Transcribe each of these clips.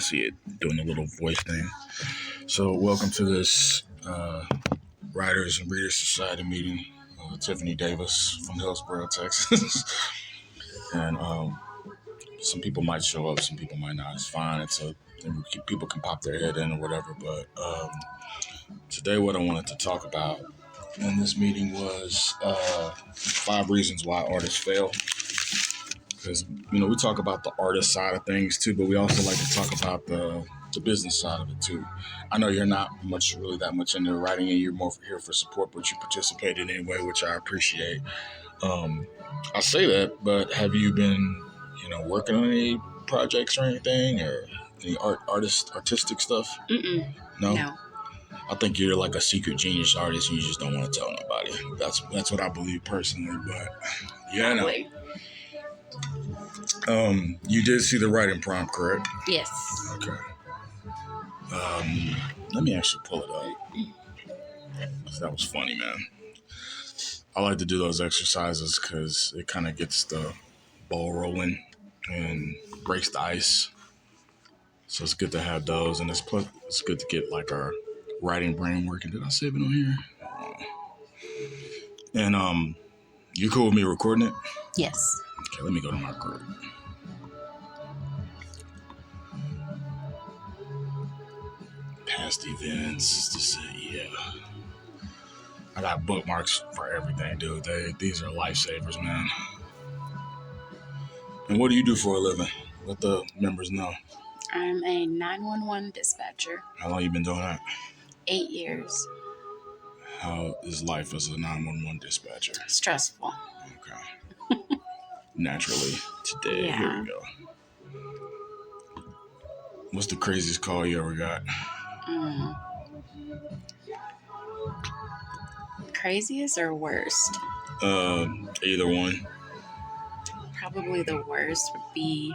see it doing a little voice thing. So welcome to this Writers and Readers Society meeting. Tiffany Davis from Hillsboro, Texas. And some people might show up, some people might not. It's fine. People can pop their head in or whatever. But today what I wanted to talk about in this meeting was 5 reasons why artists fail. Because, we talk about the artist side of things too, but we also like to talk about the business side of it too. I know you're not really that much into writing and you're more here for support, but you participated anyway, which I appreciate. I say that, but have you been, working on any projects or anything, or any artistic stuff? Mm-mm. No. I think you're like a secret genius artist and you just don't want to tell nobody. That's what I believe personally, but yeah, Probably. You did see the writing prompt, correct? Yes. Okay. Let me actually pull it up. That was funny, man. I like to do those exercises because it kind of gets the ball rolling and breaks the ice. So it's good to have those, and it's good to get like our writing brain working. Did I save it on here? And you cool with me recording it? Yes. Okay, let me go to my group. Past events, just yeah. I got bookmarks for everything, dude. These are lifesavers, man. And what do you do for a living? Let the members know. I'm a 911 dispatcher. How long you been doing that? 8 years. How is life as a 911 dispatcher? Stressful. Okay. Naturally, today, Yeah. Here we go. What's the craziest call you ever got? Craziest or worst? Either one. Probably the worst would be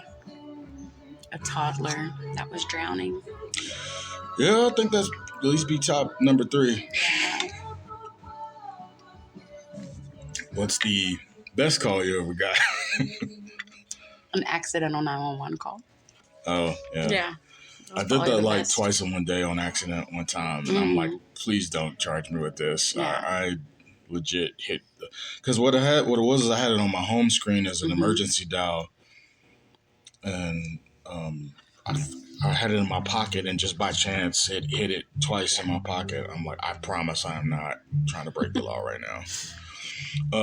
a toddler that was drowning. Yeah, I think that's at least be top number 3. What's the best call you ever got? An accidental 911 call. Oh, yeah. Yeah. I did that like twice in one day on accident one time. And I'm like, please don't charge me with this. Yeah. I legit hit because what it was is I had it on my home screen as an emergency dial. And I had it in my pocket and just by chance it hit it twice in my pocket. I'm like, I promise I am not trying to break the law right now.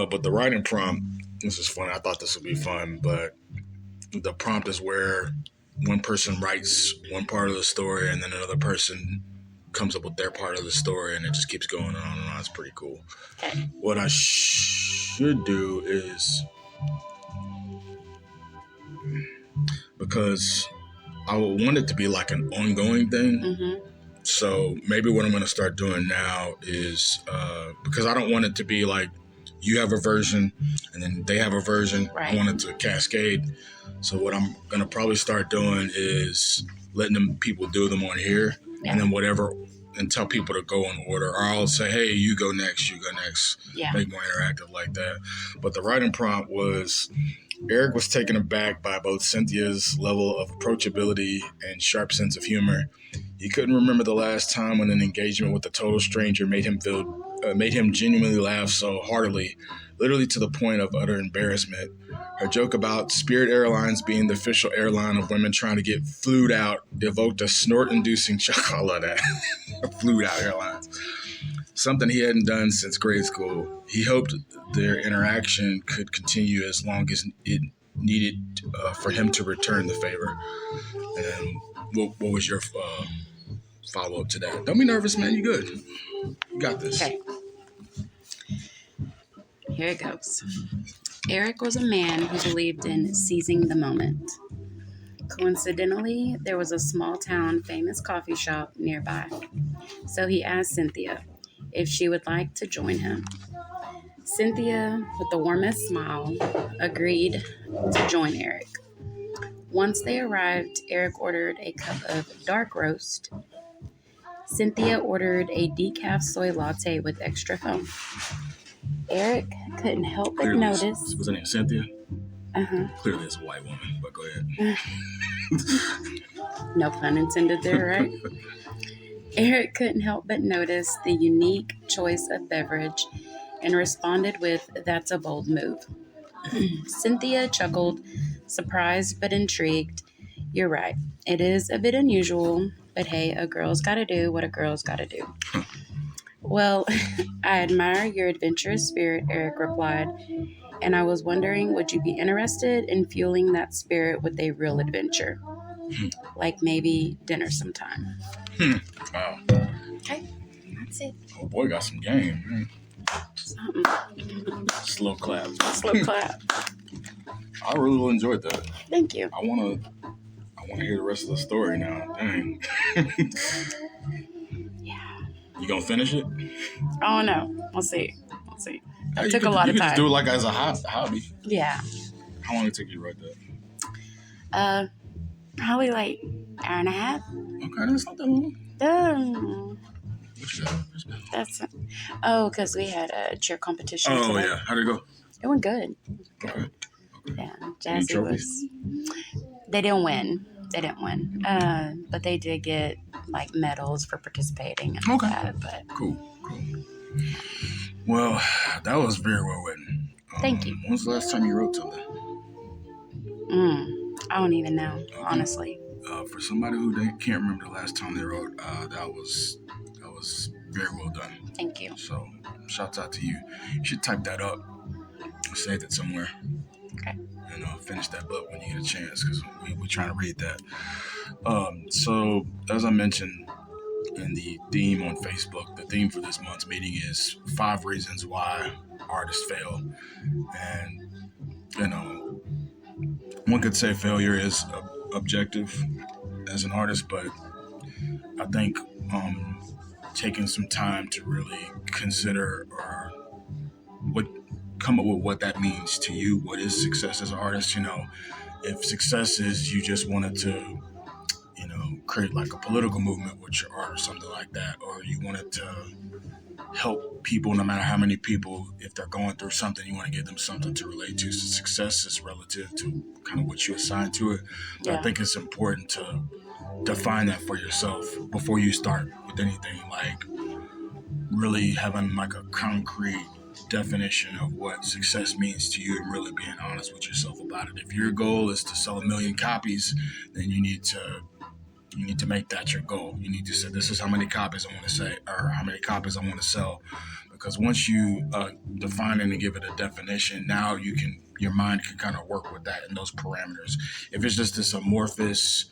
But the writing prompt, this is funny. I thought this would be fun, but the prompt is where one person writes one part of the story and then another person comes up with their part of the story and it just keeps going on and on. It's pretty cool. Okay. What I should do is, because I would want it to be like an ongoing thing. So maybe what I'm going to start doing now is, because I don't want it to be like you have a version and then they have a version. Right. I want it to cascade. So what I'm going to probably start doing is letting people do them on here and then and tell people to go in order. Or I'll say, hey, you go next. Yeah. Make more interactive like that. But the writing prompt was, Eric was taken aback by both Cynthia's level of approachability and sharp sense of humor. He couldn't remember the last time when an engagement with a total stranger made him genuinely laugh so heartily, literally to the point of utter embarrassment. Her joke about Spirit Airlines being the official airline of women trying to get flued out evoked a snort-inducing chuckle. I love that. Flued out airlines. Something he hadn't done since grade school. He hoped their interaction could continue as long as it needed for him to return the favor. And what was your follow-up to that? Don't be nervous, man. You good. You got this. Okay. Here it goes. Eric was a man who believed in seizing the moment. Coincidentally, there was a small-town famous coffee shop nearby. So he asked Cynthia if she would like to join him. Cynthia, with the warmest smile, agreed to join Eric. Once they arrived, Eric ordered a cup of dark roast. Cynthia ordered a decaf soy latte with extra foam. Eric couldn't help but notice. Was her name Cynthia? Uh-huh. Clearly it's a white woman, but go ahead. No pun intended there, right? Eric couldn't help but notice the unique choice of beverage and responded with, "That's a bold move." Cynthia chuckled, surprised but intrigued. "You're right. It is a bit unusual, but hey, a girl's gotta do what a girl's gotta do." "Well, I admire your adventurous spirit," Eric replied, "and I was wondering, would you be interested in fueling that spirit with a real adventure? Like maybe dinner sometime." Wow. Okay, that's it. Oh boy, got some game. Something. Slow clap. Slow clap. I really enjoyed that. Thank you. I wanna hear the rest of the story now. Dang. Yeah. You gonna finish it? Oh no. We'll see. It took You a lot of could time. just do it like as a hobby. Yeah. How long did it take you to write that? Probably like hour and a half. Okay, that's not that long. What you got? That's because we had a cheer competition. Oh today. yeah, how'd it go? It went good. Okay. Yeah, Any Jazzy trophies? was. They didn't win. But they did get like medals for participating and all that. But Cool. Well, that was very well written. Thank you. When's the last time you wrote something? I don't even know, honestly. For somebody who can't remember the last time they wrote, that was very well done. Thank you. So, shouts out to you. You should type that up, save it somewhere. Okay. And finish that book when you get a chance, because we're trying to read that. So, as I mentioned in the theme on Facebook, the theme for this month's meeting is 5 reasons why artists fail. And, one could say failure is objective as an artist, but I think taking some time to really consider or come up with what that means to you. What is success as an artist? If success is you just wanted to, create like a political movement with your art or something like that, or you wanted to help people, no matter how many people, if they're going through something, you want to give them something to relate to. So success is relative to kind of what you assign to it. But I think it's important to define that for yourself before you start with anything, like really having like a concrete definition of what success means to you and really being honest with yourself about it. If your goal is to sell 1 million copies, then you need to make that your goal. You need to say, this is how many copies I want to say, or how many copies I want to sell. Because once you define it and give it a definition, now your mind can kind of work with that in those parameters. If it's just this amorphous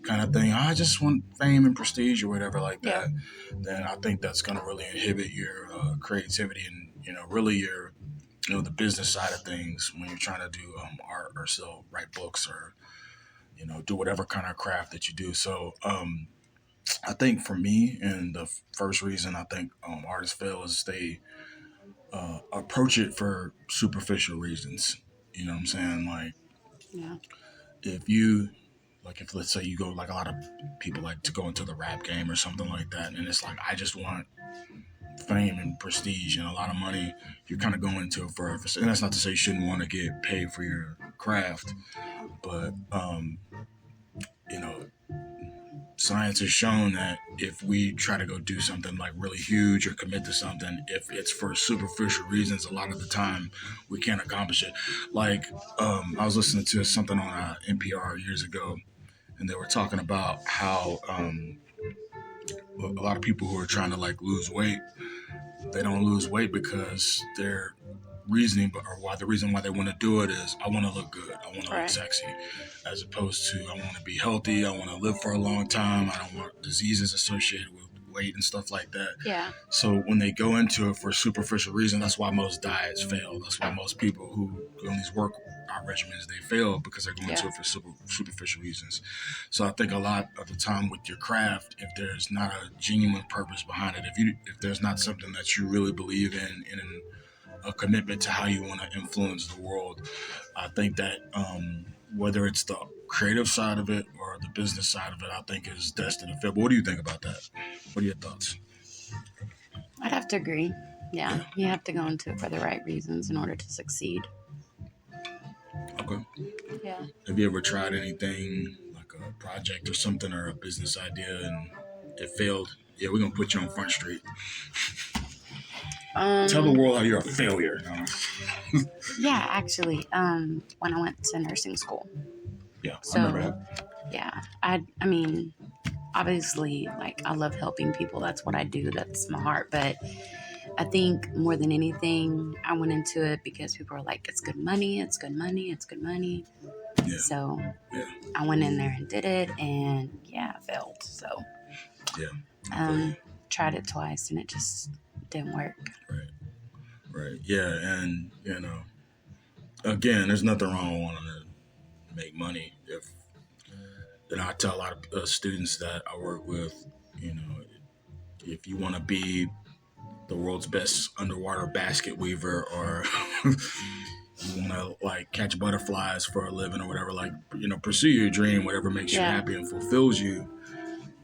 kind of thing, I just want fame and prestige or whatever like that, then I think that's going to really inhibit your creativity and, really your, the business side of things when you're trying to do art or write books or, do whatever kind of craft that you do. So I think for me, and the first reason I think artists fail is they approach it for superficial reasons. You know what I'm saying? Like, if let's say you go, like a lot of people like to go into the rap game or something like that, and it's like, I just want fame and prestige and a lot of money. You're kind of going into it and that's not to say you shouldn't want to get paid for your craft, but science has shown that if we try to go do something like really huge or commit to something, if it's for superficial reasons, a lot of the time we can't accomplish it. Like, I was listening to something on NPR years ago, and they were talking about how a lot of people who are trying to like lose weight, they don't lose weight because their reasoning, or the reason why they want to do it is, I want to look good, I want to look sexy, as opposed to, I want to be healthy, I want to live for a long time, I don't want diseases associated with weight and stuff like that. Yeah. So when they go into it for superficial reasons, that's why most diets fail. That's why most people who go on these workout regimens, they fail, because they're going to it for superficial reasons. So I think a lot of the time with your craft, if there's not a genuine purpose behind it, if there's not something that you really believe in a commitment to how you want to influence the world, I think that whether it's the creative side of it or the business side of it, I think is destined to fail. But what do you think about that? What are your thoughts? I'd have to agree. Yeah, you have to go into it for the right reasons in order to succeed. Okay. Yeah. Have you ever tried anything like a project or something or a business idea and it failed, yeah, we're gonna put you on Front Street. Tell the world how you're a failure. Yeah, actually, when I went to nursing school. Yeah, So, I remember that. Yeah, I mean, obviously, like, I love helping people. That's what I do. That's my heart. But I think more than anything, I went into it because people were like, it's good money, it's good money, it's good money. Yeah. So Yeah. I went in there and did it, and yeah, I failed. So yeah, tried it twice, and it just didn't work. Right. Yeah, and again, there's nothing wrong with wanting to make money. I tell a lot of students that I work with, if you want to be the world's best underwater basket weaver, or you want to like catch butterflies for a living or whatever, like, pursue your dream, whatever makes you happy and fulfills you.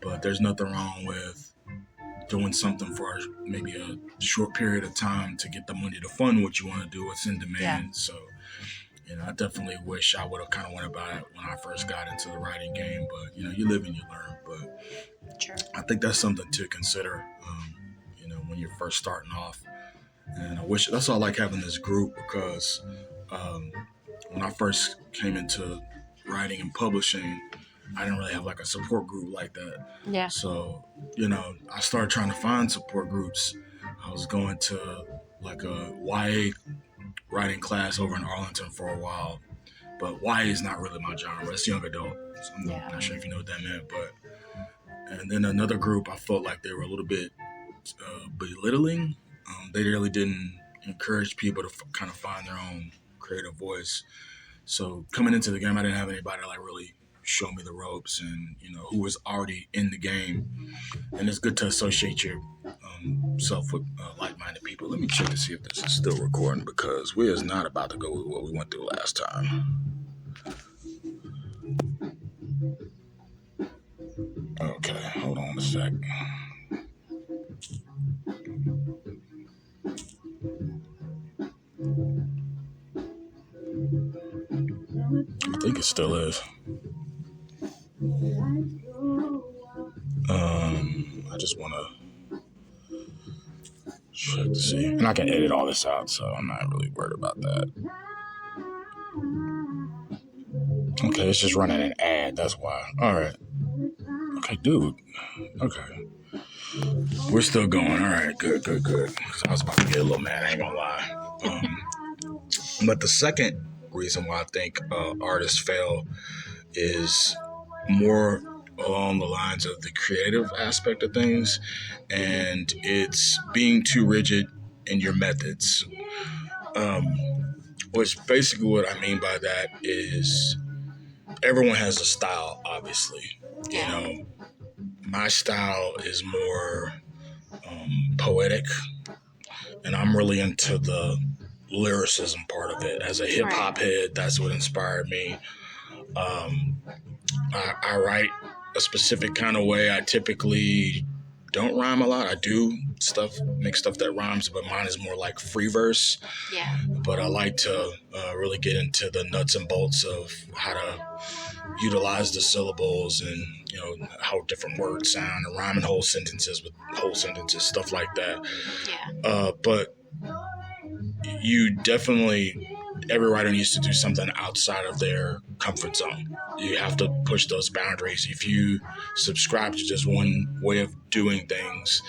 But there's nothing wrong with doing something for maybe a short period of time to get the money to fund what you want to do, what's in demand. Yeah. So, I definitely wish I would have kind of went about it when I first got into the writing game. But, you live and you learn. But sure. I think that's something to consider, when you're first starting off. And I wish, that's why I like having this group, because when I first came into writing and publishing, I didn't really have like a support group like that. Yeah. So, I started trying to find support groups. I was going to like a YA writing class over in Arlington for a while, but YA is not really my genre. It's young adult. So I'm not sure if you know what that meant, and then another group, I felt like they were a little bit belittling. They really didn't encourage people to kind of find their own creative voice. So coming into the game, I didn't have anybody to like really show me the ropes and, who was already in the game. And it's good to associate yourself with like-minded people. Let me check to see if this is still recording, because we is not about to go with what we went through last time. Okay, hold on a sec. I think it still is. I just want to check to see. And I can edit all this out, so I'm not really worried about that. Okay, it's just running an ad, that's why. All right. Okay, dude. Okay. We're still going. All right, good. Because I was about to get a little mad, I ain't gonna lie. But the second reason why I think artists fail is more along the lines of the creative aspect of things, and it's being too rigid in your methods. Which basically what I mean by that is everyone has a style, obviously. My style is more poetic, and I'm really into the lyricism part of it. As a hip hop head, that's what inspired me. I write a specific kind of way. I typically don't rhyme a lot. I do make stuff that rhymes, but mine is more like free verse. Yeah. But I like to really get into the nuts and bolts of how to utilize the syllables and, how different words sound, and rhyming whole sentences with whole sentences, stuff like that. Yeah. But every writer needs to do something outside of their comfort zone. You have to push those boundaries. If you subscribe to just one way of doing things,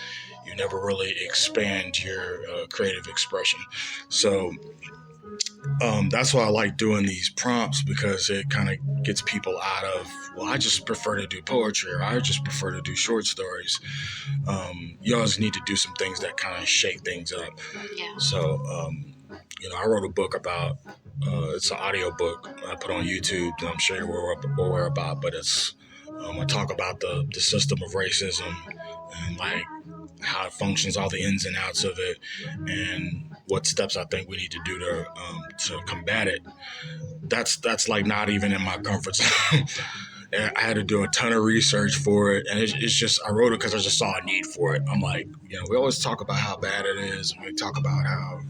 you never really expand your creative expression. So that's why I like doing these prompts, because it kind of gets people out of, I just prefer to do poetry, or I just prefer to do short stories. You always need to do some things that kind of shake things up. Yeah. So, I wrote a book about, it's an audio book I put on YouTube that I'm sure you're aware about, but it's, I talk about the system of racism and like how it functions, all the ins and outs of it, and what steps I think we need to do to combat it. That's like not even in my comfort zone. And I had to do a ton of research for it, and it's just, I wrote it because I just saw a need for it. I'm like, we always talk about how bad it is, and we talk about how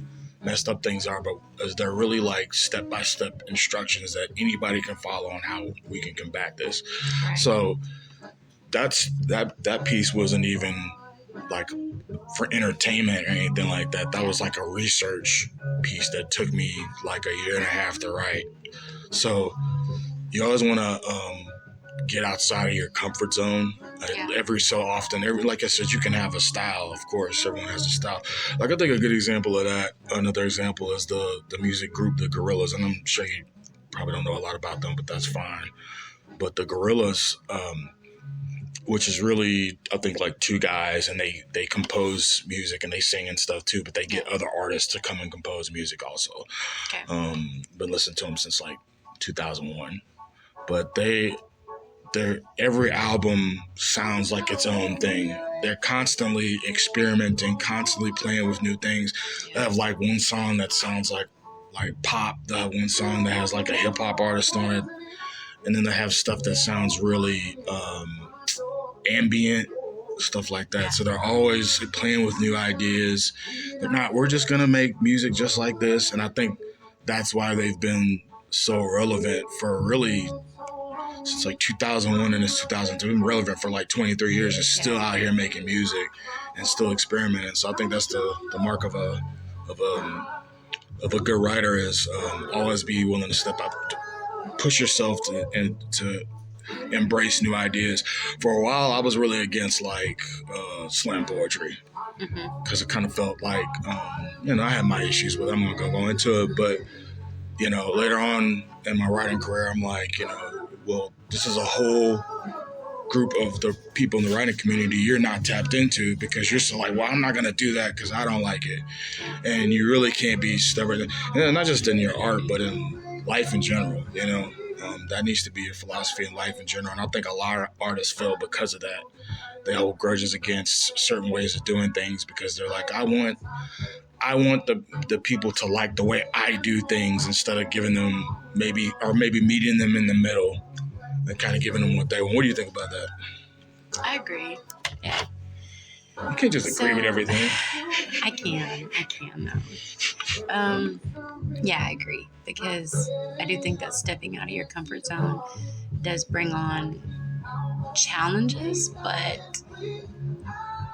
messed up things are, but they're really like step-by-step instructions that anybody can follow on how we can combat this. Right. So that piece wasn't even like for entertainment or anything like that. That was like a research piece that took me like a year and a half to write. So you always want to get outside of your comfort zone. Every so often, like I said, you can have a style. Of course, everyone has a style. Like I think a good example of that, another example is the music group, the Gorillaz. And I'm sure you probably don't know a lot about them, but that's fine. But the Gorillaz, which is really, I think, like two guys, and they compose music and they sing and stuff too, but they get other artists to come and compose music also. Okay. Been listening to them since like 2001. But their every album sounds like its own thing. They're constantly experimenting, constantly playing with new things. They have like one song that sounds like pop. They have one song that has like a hip hop artist on it, and then they have stuff that sounds really ambient, stuff like that. So they're always playing with new ideas. They're not, we're just gonna make music just like this. And I think that's why they've been so relevant for really since like 2001 and it's 2002. Been relevant for like 23 years and still out here making music and still experimenting. So I think that's the mark of a good writer is always be willing to step up, push yourself to embrace new ideas. For a while, I was really against like slam poetry because it kind of felt like I had my issues with it. I'm not gonna go into it, but later on in my writing career, I'm like, well, this is a whole group of the people in the writing community you're not tapped into because you're so like, well, I'm not going to do that because I don't like it. And you really can't be stubborn, and not just in your art, but in life in general, that needs to be your philosophy in life in general. And I think a lot of artists fail because of that. They hold grudges against certain ways of doing things because they're like, I want the people to like the way I do things instead of giving them maybe meeting them in the middle and kind of giving them what they want. What do you think about that? I agree. Yeah. You can't just agree with everything. I can though. Yeah, I agree because I do think that stepping out of your comfort zone does bring on challenges, but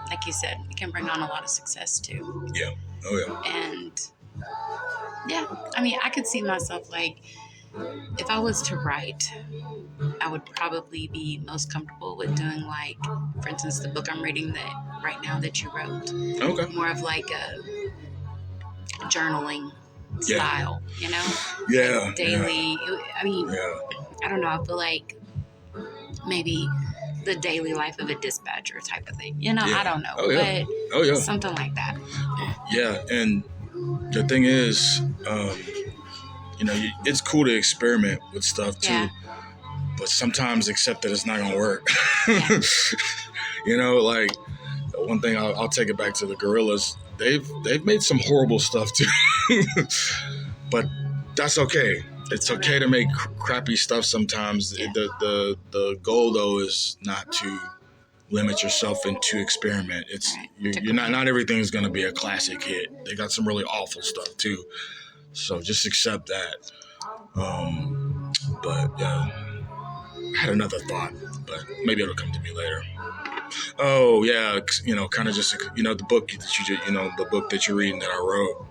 like you said, it can bring on a lot of success too. Yeah. Oh yeah. And yeah, I mean, I could see myself like, if I was to write, I would probably be most comfortable with doing like, for instance, the book I'm reading that right now that you wrote. Okay. More of like a journaling style, Yeah. Like daily. Yeah. I mean, I don't know. I feel like maybe the daily life of a dispatcher type of thing. I don't know. But something like that. Yeah. And the thing is, it's cool to experiment with stuff too, but sometimes accept that it's not going to work. Like one thing I'll take it back to the Gorillaz. They've made some horrible stuff too, but that's okay. It's okay to make crappy stuff sometimes. Yeah. The goal though is not to limit yourself and to experiment. It's you're not everything's going to be a classic hit. They got some really awful stuff too. So just accept that. But I had another thought, but maybe it'll come to me later. Oh yeah, kind of just the book that the book that you're reading that I wrote.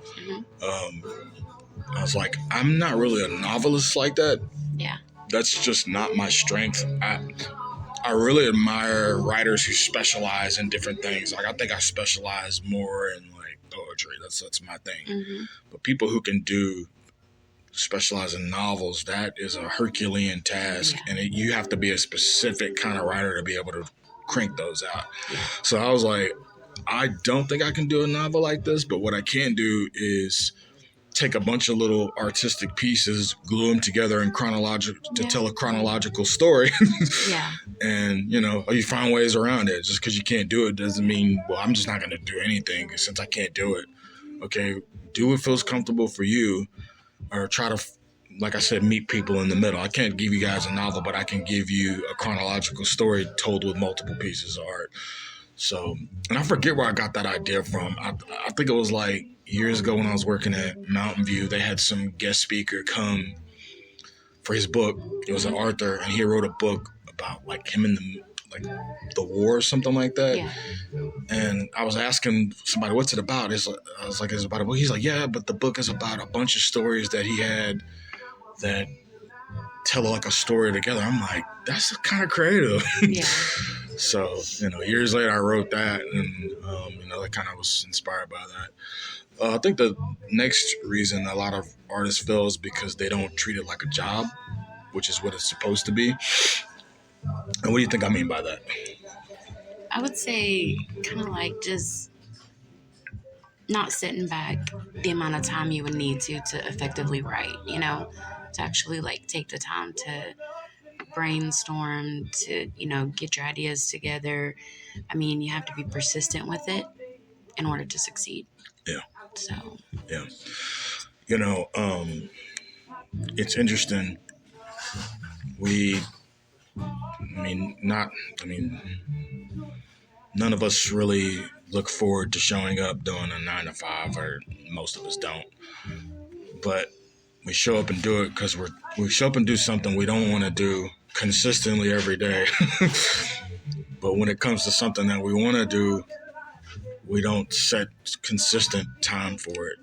I was like, I'm not really a novelist like that. Yeah. That's just not my strength. I really admire writers who specialize in different things. Like I think I specialize more in like poetry. That's my thing. Mm-hmm. But people who can specialize in novels, that is a Herculean task, and you have to be a specific kind of writer to be able to crank those out. Yeah. So I was like, I don't think I can do a novel like this, but what I can do is take a bunch of little artistic pieces, glue them together in to tell a chronological story. And, you find ways around it. Just because you can't do it doesn't mean, well, I'm just not going to do anything since I can't do it. Okay, do what feels comfortable for you, or try to, like I said, meet people in the middle. I can't give you guys a novel, but I can give you a chronological story told with multiple pieces of art. So, and I forget where I got that idea from. I think it was like years ago when I was working at Mountain View, they had some guest speaker come for his book. It was an author, and he wrote a book about like him in the war or something like that. Yeah. And I was asking somebody, what's it about? I was like, it's about a book. He's like, yeah, but the book is about a bunch of stories that he had that tell like a story together. I'm like, that's kind of creative. Yeah. So, years later I wrote that, and, that kind of was inspired by that. I think the next reason a lot of artists fail is because they don't treat it like a job, which is what it's supposed to be. And what do you think I mean by that? I would say kind of like just not sitting back the amount of time you would need to effectively write, to actually like take the time to brainstorm, to, get your ideas together. I mean, you have to be persistent with it in order to succeed. Yeah. So. Yeah. It's interesting. None of us really look forward to showing up doing a 9 to 5, or most of us don't. But we show up and do it because we show up and do something we don't want to do consistently every day. But when it comes to something that we want to do, we don't set consistent time for it,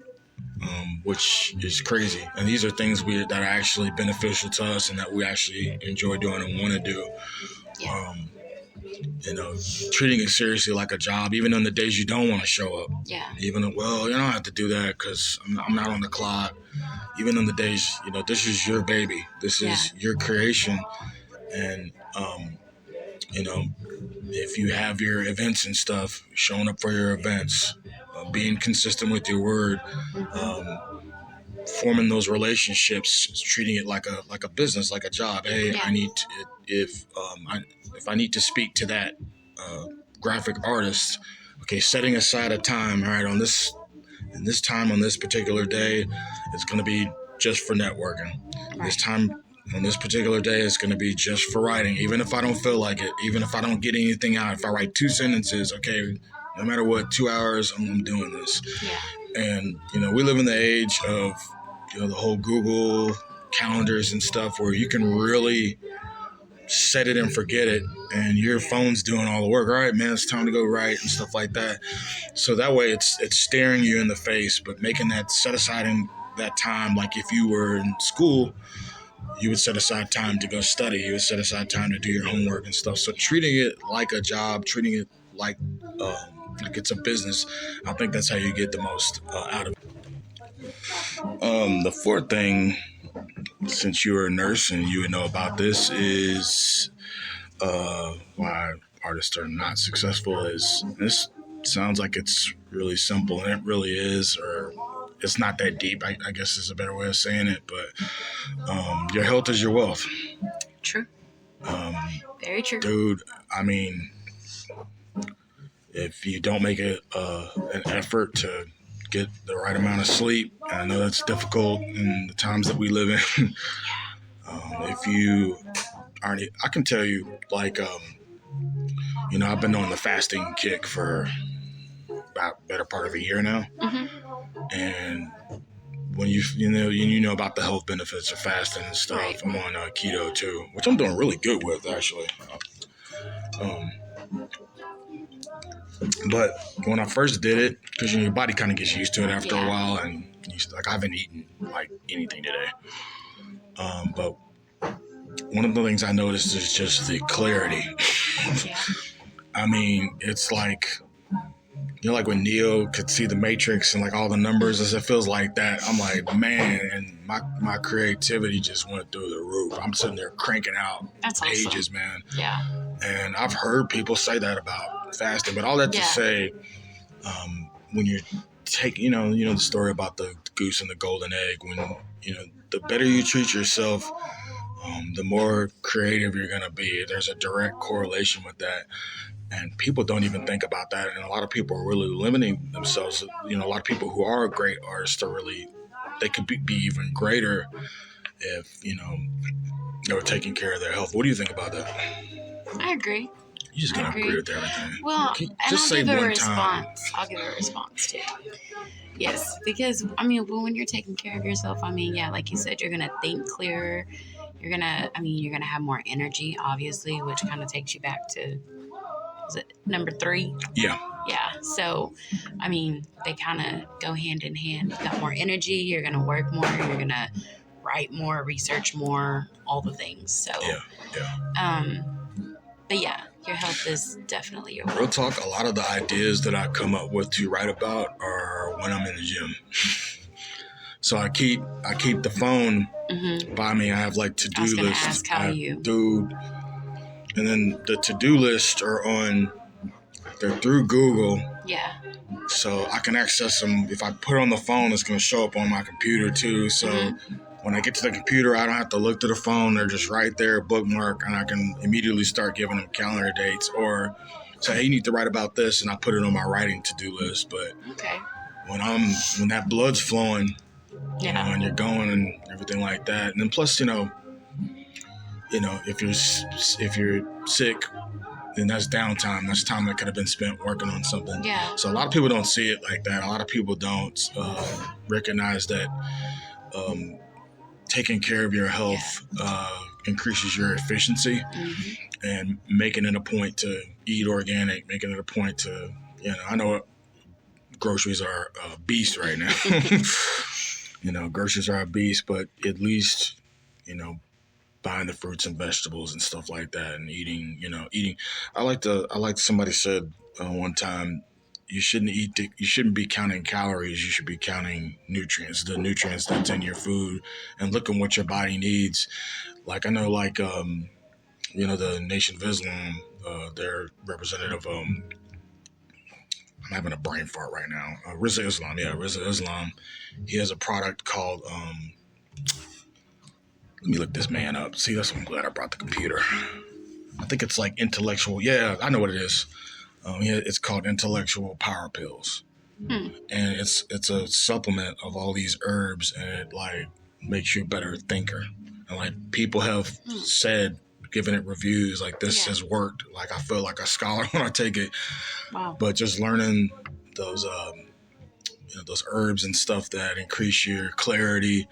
which is crazy. And these are things that are actually beneficial to us and that we actually enjoy doing and want to do. Yeah. Treating it seriously like a job, even on the days you don't want to show up. Yeah. Even, you don't have to do that because I'm not on the clock. Even on the days, this is your baby. This is your creation. And, if you have your events and stuff, showing up for your events, being consistent with your word, forming those relationships, treating it like a business, like a job. Hey, I need to, if I need to speak to that graphic artist, okay, setting aside a time. All right, on this time on this particular day, it's going to be just for networking. Right. This time on this particular day, it's going to be just for writing. Even if I don't feel like it, even if I don't get anything out, if I write 2 sentences, okay, no matter what, 2 hours, I'm doing this. Yeah. And we live in the age of the whole Google calendars and stuff, where you can really set it and forget it, and your phone's doing all the work. All right, man, it's time to go write and stuff like that. So that way it's staring you in the face, but making that set aside in that time, like if you were in school, you would set aside time to go study. You would set aside time to do your homework and stuff. So treating it like a job, treating it like it's a business, I think that's how you get the most out of it. The fourth thing, since you're a nurse and you would know about this, is why artists are not successful. Is this sounds like it's really simple, and it really is, or it's not that deep, I guess is a better way of saying it, but your health is your wealth. True. Very true. Dude, I mean, if you don't make it an effort to get the right amount of sleep, I know that's difficult in the times that we live in. If you aren't, I can tell you, like, I've been on the fasting kick for about better part of a year now. Mm-hmm. And when you know about the health benefits of fasting and stuff, right. I'm on keto too, which I'm doing really good with, actually. But when I first did it, because your body kind of gets used to it after a while, and I haven't eaten like anything today. But one of the things I noticed is just the clarity. Yeah. I mean, it's like, like when Neo could see the Matrix and like all the numbers, as it feels like that. I'm like, man, and my creativity just went through the roof. I'm sitting there cranking out pages, awesome. Man. Yeah. And I've heard people say that about fasting, but all that to say, when you're taking, the story about the goose and the golden egg, when, the better you treat yourself, the more creative you're going to be. There's a direct correlation with that. And people don't even think about that. And a lot of people are really limiting themselves. A lot of people who are great artists they could be even greater if, they were taking care of their health. What do you think about that? I agree. You just I gotta agree. agree with everything. Well, Just I'll say give a one response. time. I'll give a response too. Yes, because I mean, when you're taking care of yourself, I mean, yeah, like you said, you're gonna think clearer. You're gonna have more energy, obviously, which kind of takes you back to, is it number 3? Yeah. Yeah. So, I mean, they kind of go hand in hand. You got more energy. You're gonna work more. You're gonna write more, research more, all the things. So, Yeah. but yeah, your health is definitely your Real wealth. talk, a lot of the ideas that I come up with to write about are when I'm in the gym. So I keep the phone by me. I have like to-do I was gonna lists. ask how you. And then the to-do lists they're through Google. Yeah. So I can access them. If I put it on the phone, it's going to show up on my computer too. So when I get to the computer, I don't have to look to the phone. They're just right there, bookmark, and I can immediately start giving them calendar dates or say, hey, you need to write about this, and I put it on my writing to-do list. But when that blood's flowing, you know, and you're going and everything like that, and then plus, you know, if you're sick, then that's downtime. That's time that could have been spent working on something. Yeah. So a lot of people don't see it like that. A lot of people don't recognize that taking care of your health increases your efficiency, and making it a point to eat organic, making it a point to, I know groceries are a beast right now. Groceries are a beast, but at least, buying the fruits and vegetables and stuff like that, and eating. I like somebody said one time, you shouldn't be counting calories. You should be counting nutrients, the nutrients that's in your food, and looking what your body needs. Like I know, the Nation of Islam, their representative. I'm having a brain fart right now. Rizza Islam. He has a product called. Let me look this man up. See, that's why I'm glad I brought the computer. I think it's like intellectual. Yeah, I know what it is. It's called Intellectual Power Pills, and it's a supplement of all these herbs, and it like makes you a better thinker. And like people have said, giving it reviews, like this has worked. Like I feel like a scholar when I take it. Wow. But just learning those those herbs and stuff that increase your clarity.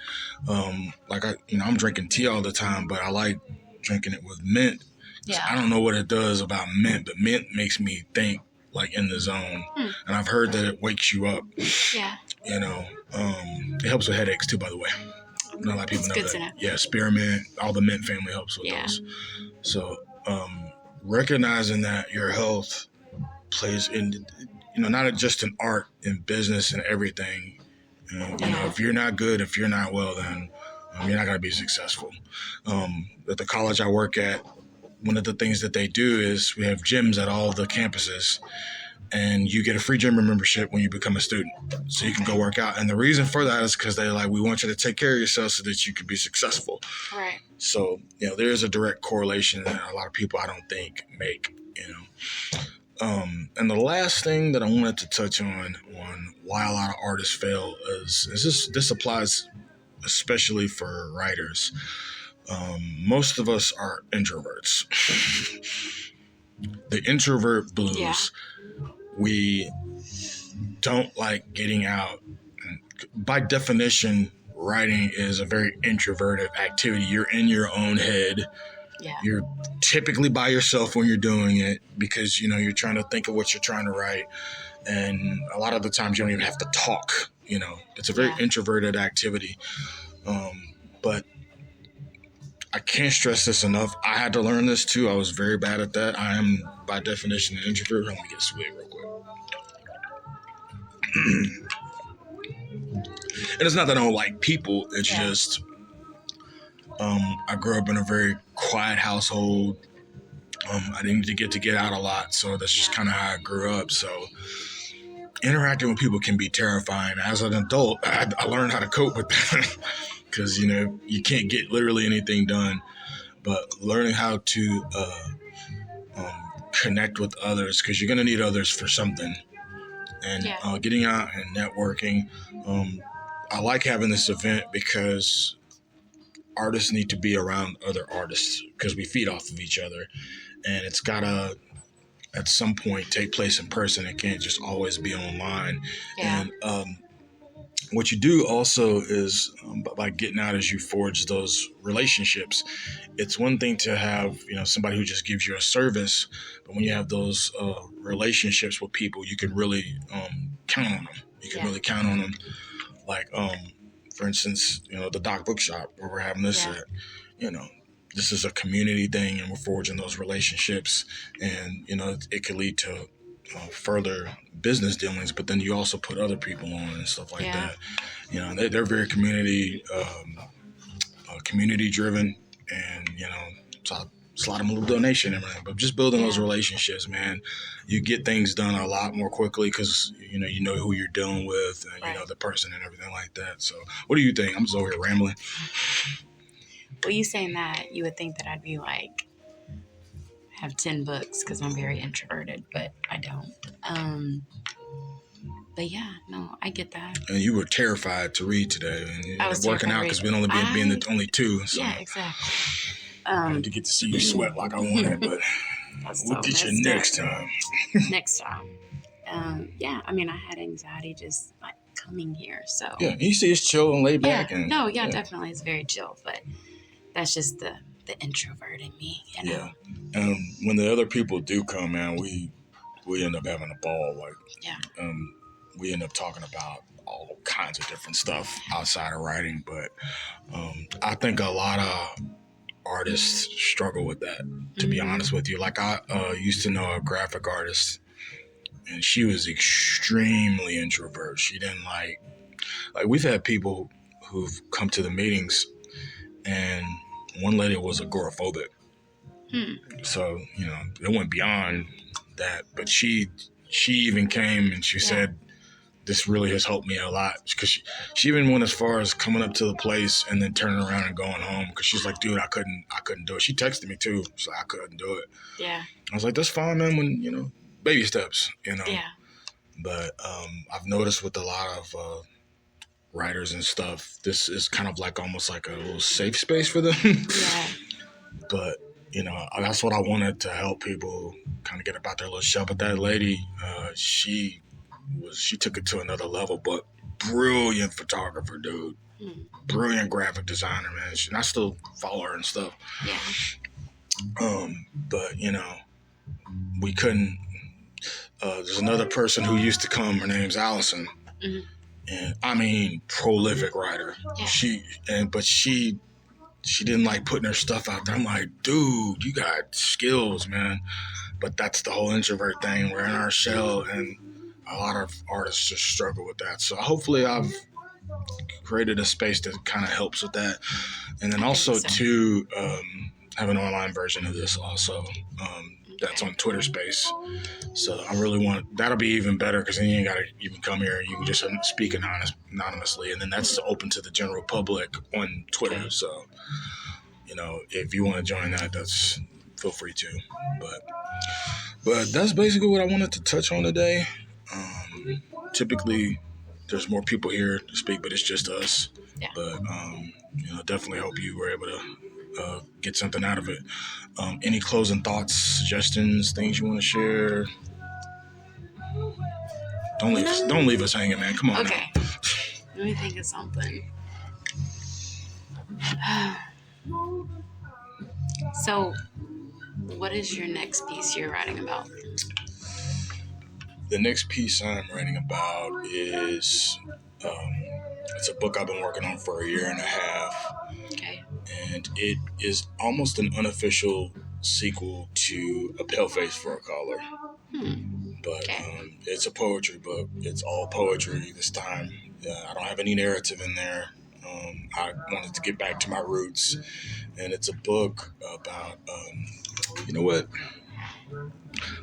I'm drinking tea all the time, but I like drinking it with mint. Yeah. I don't know what it does about mint, but mint makes me think like in the zone. And I've heard that it wakes you up. Yeah. It helps with headaches too, by the way. Not a lot of people know that. Yeah, spearmint, all the mint family helps with those. So recognizing that your health plays in, not just in art, in business and everything. If you're not good, if you're not well, then you're not going to be successful. At the college I work at, one of the things that they do is we have gyms at all the campuses, and you get a free gym membership when you become a student, so you can go work out. And the reason for that is because they're like, we want you to take care of yourself so that you can be successful. Right. So, there is a direct correlation that a lot of people I don't think make, And the last thing that I wanted to touch on why a lot of artists fail is this applies especially for writers. Most of us are introverts. The introvert blues. Yeah. We don't like getting out. By definition, writing is a very introverted activity. You're in your own head. Yeah. You're typically by yourself when you're doing it because, you're trying to think of what you're trying to write. And a lot of the times you don't even have to talk, It's a very introverted activity. But I can't stress this enough. I had to learn this too. I was very bad at that. I am, by definition, an introvert. I'm going to get a swig real quick. And it's not that I don't like people. It's just I grew up in a very quiet household. I didn't get out a lot, so that's just kind of how I grew up. So interacting with people can be terrifying. As an adult, I learned how to cope with that because, you can't get literally anything done. But learning how to connect with others, because you're going to need others for something. And getting out and networking. I like having this event because artists need to be around other artists because we feed off of each other. And it's got to at some point take place in person. It can't just always be online. Yeah. And what you do also is by getting out as you forge those relationships. It's one thing to have, somebody who just gives you a service, but when you have those relationships with people, you can really count on them. You can really count on them. Like, for instance, the Doc Bookshop where we're having this at, this is a community thing, and we're forging those relationships, and it could lead to further business dealings. But then you also put other people on and stuff like that. They're very community driven, and so I slide them a little donation and everything. But just building those relationships, man, you get things done a lot more quickly because you know who you're dealing with, and you know the person and everything like that. So what do you think? I'm just over here rambling. Well, you saying that, you would think that I'd be like, have 10 books because I'm very introverted, but I don't. But yeah, no, I get that. And you were terrified to read today. And I was working out because we'd only being the only two. So yeah, exactly. I had to get to see you sweat like I wanted, but we'll get you next time. Next time. Yeah, I mean, I had anxiety just like coming here, so. Yeah, you see it's chill and laid back. Yeah, no, definitely, it's very chill, but that's just the introvert in me, Yeah, and when the other people do come, man, we end up having a ball. Like, we end up talking about all kinds of different stuff outside of writing, but I think a lot of artists struggle with that, to be honest with you. Like, I used to know a graphic artist, and she was extremely introvert. She didn't like we've had people who've come to the meetings, and one lady was agoraphobic. So, it went beyond that, but she even came and she said, this really has helped me a lot, because she even went as far as coming up to the place and then turning around and going home, because she's like, dude, I couldn't do it. She texted me too, so I couldn't do it. Yeah. I was like, that's fine, man, when, baby steps, Yeah. But I've noticed with a lot of writers and stuff, this is kind of like almost like a little safe space for them. Yeah. But, that's what I wanted to help people kind of get about their little shell. But that lady, she took it to another level, but brilliant photographer, dude. Brilliant graphic designer, man. And I still follow her and stuff. Yeah. But, we couldn't. There's another person who used to come. Her name's Allison. Mm-hmm. And I mean, prolific writer. Yeah. But she didn't like putting her stuff out there. I'm like, dude, you got skills, man. But that's the whole introvert thing. We're in our shell, and a lot of artists just struggle with that. So hopefully I've created a space that kind of helps with that. And then also to have an online version of this also. That's on Twitter Space. So I really that'll be even better, because then you ain't got to even come here. You can just speak anonymously. And then that's open to the general public on Twitter. So, if you want to join that, feel free to. But that's basically what I wanted to touch on today. Typically, there's more people here to speak, but it's just us. Yeah. But, definitely hope you were able to get something out of it. Any closing thoughts, suggestions, things you want to share? Don't leave us hanging, man. Come on. Okay. Let me think of something. So, what is your next piece you're writing about? The next piece I'm writing about is it's a book I've been working on for a year and a half. Okay. And it is almost an unofficial sequel to A Paleface for a Caller. But it's a poetry book. It's all poetry this time. I don't have any narrative in there. I wanted to get back to my roots. And it's a book about, you know what?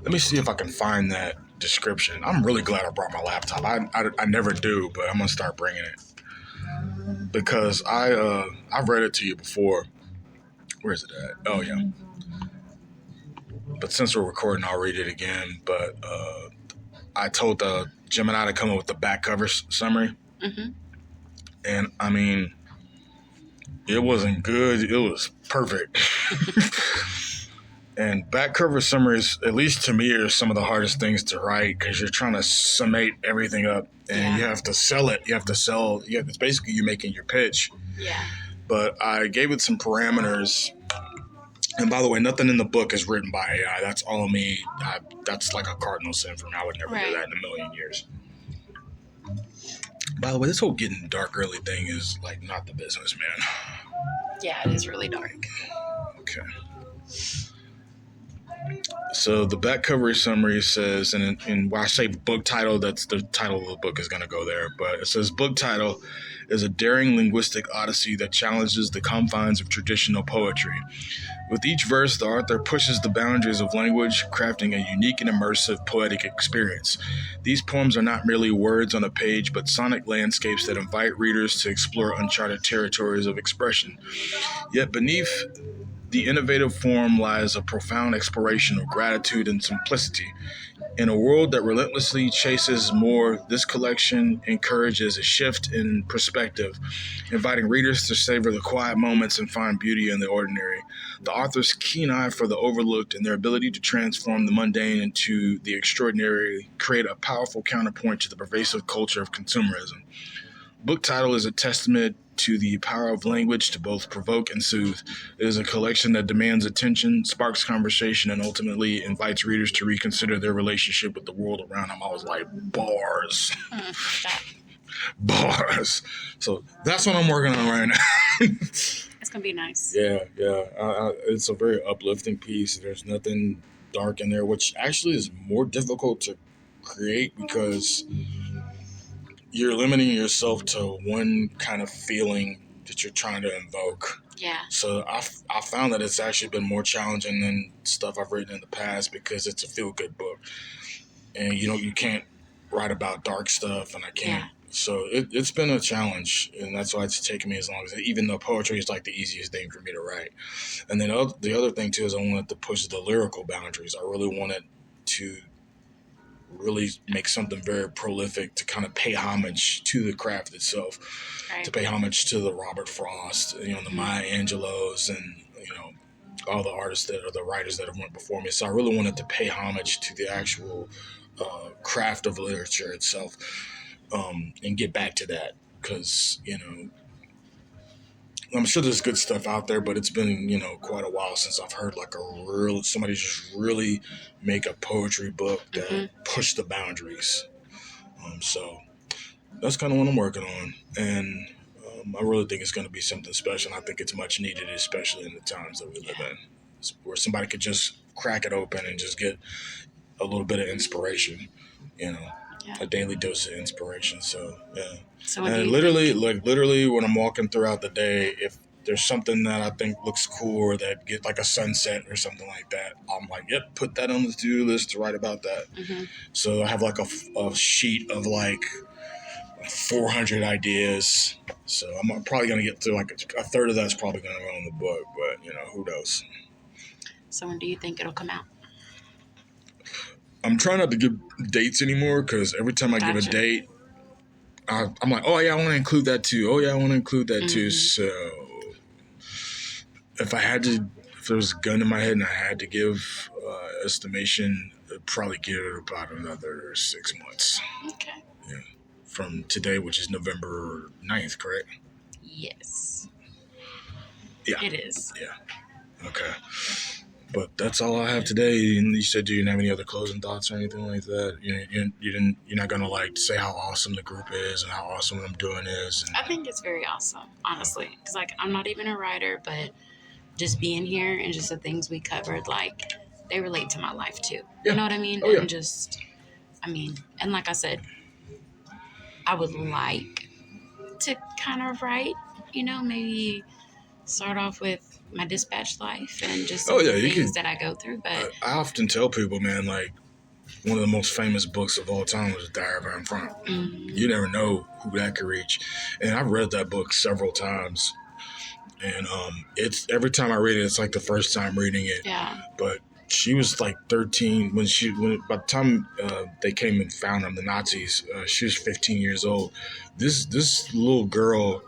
Let me see if I can find that description. I'm really glad I brought my laptop. I never do, but I'm going to start bringing it. Because I've read it to you before. Where is it at? Oh, yeah. But since we're recording, I'll read it again. But I told Gemini to come up with the back cover summary. Mm-hmm. And, I mean, it wasn't good. It was perfect. And back cover summaries, at least to me, are some of the hardest things to write because you're trying to summate everything up, and you have to sell it. You have to sell. It's basically you making your pitch. Yeah. But I gave it some parameters. And by the way, nothing in the book is written by AI. That's all me. That's like a cardinal sin for me. I would never do that in a million years. By the way, this whole getting dark early thing is like not the business, man. Yeah, it is really dark. Okay. So the back cover summary says, and when I say book title, that's the title of the book is going to go there. But it says book title is a daring linguistic odyssey that challenges the confines of traditional poetry. With each verse, the author pushes the boundaries of language, crafting a unique and immersive poetic experience. These poems are not merely words on a page, but sonic landscapes that invite readers to explore uncharted territories of expression. Yet beneath the innovative form lies a profound exploration of gratitude and simplicity. In a world that relentlessly chases more, this collection encourages a shift in perspective, inviting readers to savor the quiet moments and find beauty in the ordinary. The author's keen eye for the overlooked and their ability to transform the mundane into the extraordinary create a powerful counterpoint to the pervasive culture of consumerism. Book title is a testament to the power of language to both provoke and soothe. It is a collection that demands attention, sparks conversation, and ultimately invites readers to reconsider their relationship with the world around them. I was like, bars. Bars. So that's what I'm working on right now. It's going to be nice. Yeah. It's a very uplifting piece. There's nothing dark in there, which actually is more difficult to create because you're limiting yourself to one kind of feeling that you're trying to invoke. Yeah. So I found that it's actually been more challenging than stuff I've written in the past because it's a feel-good book. And, you can't write about dark stuff, and I can't. Yeah. So it's been a challenge, and that's why it's taken me as long as even though poetry is like the easiest thing for me to write. And then the other thing, too, is I wanted to push the lyrical boundaries. I really wanted to really make something very prolific to kind of pay homage to the craft itself, to pay homage to the Robert Frost, the Maya Angelos, and all the artists that are the writers that have went before me. So I really wanted to pay homage to the actual craft of literature itself, and get back to that because I'm sure there's good stuff out there, but it's been, quite a while since I've heard like somebody just really make a poetry book that pushed the boundaries. So that's kind of what I'm working on. And I really think it's going to be something special. And I think it's much needed, especially in the times that we live in, where somebody could just crack it open and just get a little bit of inspiration, a daily dose of inspiration. So, yeah. So and literally when I'm walking throughout the day, if there's something that I think looks cool or that get like a sunset or something like that, I'm like, yep, put that on the to-do list to write about that. So I have like a sheet of like 400 ideas. So I'm probably going to get through like a third of that's probably going to go in the book, but who knows? So when do you think it'll come out? I'm trying not to give dates anymore because every time I give a date, I'm like, oh yeah, I want to include that too. Oh yeah, I want to include that too. So if there was a gun in my head and I had to give estimation, I'd probably give it about another 6 months. Okay. Yeah. From today, which is November 9th, correct? Yes. Yeah. It is. Yeah. Okay. But that's all I have today. And you said you didn't have any other closing thoughts or anything like that. You're not gonna like say how awesome the group is and how awesome what I'm doing is. And, I think it's very awesome, honestly, because like I'm not even a writer, but just being here and just the things we covered, like they relate to my life too. Yeah. You know what I mean? Oh, and and like I said, I would like to kind of write. Maybe start off with my dispatch life and just things that I go through. But I often tell people, man, like one of the most famous books of all time was Diary of Anne Frank. You never know who that could reach. And I've read that book several times. And it's every time I read it, it's like the first time reading it. Yeah. But she was like 13 by the time they came and found them, the Nazis. She was 15 years old. This little girl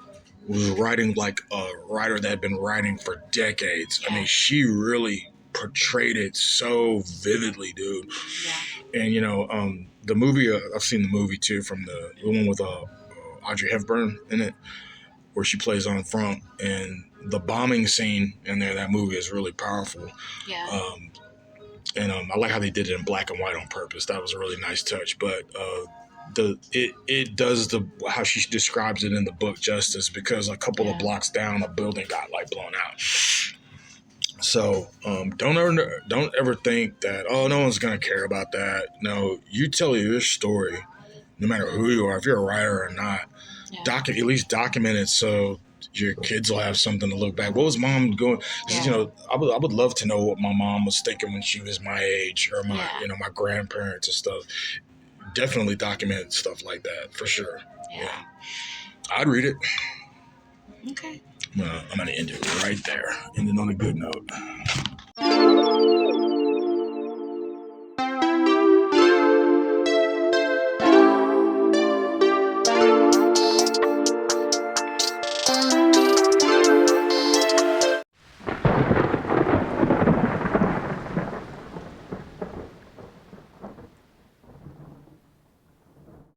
was writing like a writer that had been writing for decades. I mean, she really portrayed it so vividly, dude. Yeah. And the movie, I've seen the movie too, from the one with Audrey Hepburn in it, where she plays on front, and the bombing scene in there, that movie is really powerful. Yeah. And I like how they did it in black and white on purpose. That was a really nice touch. But it does how she describes it in the book justice, because a couple of blocks down, a building got like blown out. So don't ever think that, oh, no one's gonna care about that. No, you tell your story, no matter who you are, if you're a writer or not. At least document it so your kids will have something to look back. What was mom going? I would love to know what my mom was thinking when she was my age, or my my grandparents and stuff. Definitely document stuff like that for sure. Yeah. I'd read it. Okay. I'm gonna end it right there, ending on a good note.